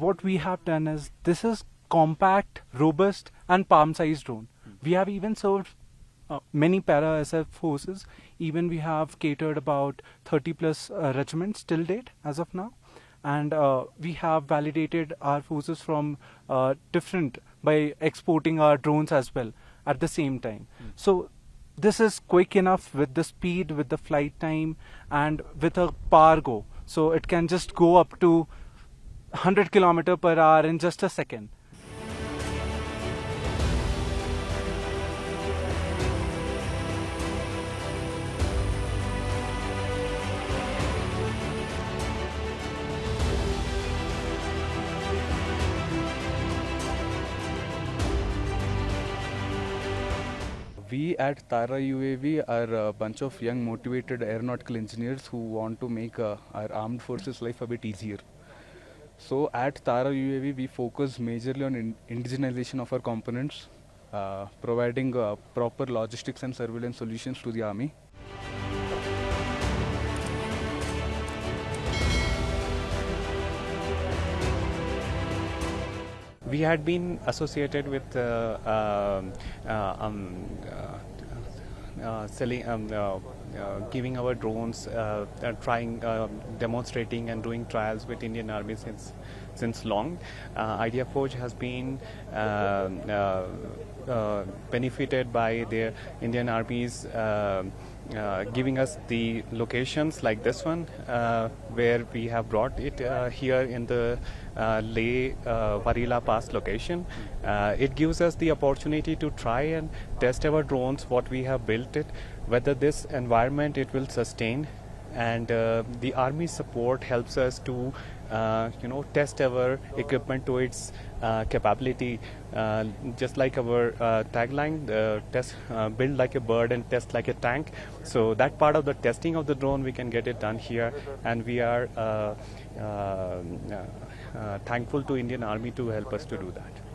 what we have done is, this is compact, robust and palm-sized drone. We have even served many para-SF forces. Even we have catered about 30 plus regiments till date as of now. And we have validated our forces from different by exporting our drones as well at the same time. So this is quick enough with the speed, with the flight time, and with a power go. So it can just go up to 100 km/h in just a second. We at Tara UAV are a bunch of young motivated aeronautical engineers who want to make our armed forces life a bit easier. So at Tara UAV we focus majorly on indigenization of our components, providing proper logistics and surveillance solutions to the army. We had been associated with giving our drones, demonstrating and doing trials with Indian Army since long. Idea Forge has been benefited by the Indian Army's giving us the locations like this one, where we have brought it here in the Leh Warila Pass location. It gives us the opportunity to try and test our drones, what we have built it, whether this environment it will sustain, and the Army support helps us to test our equipment to its capability, just like our tagline, test, build like a bird and test like a tank. So that part of the testing of the drone we can get it done here, and we are thankful to Indian Army to help us to do that.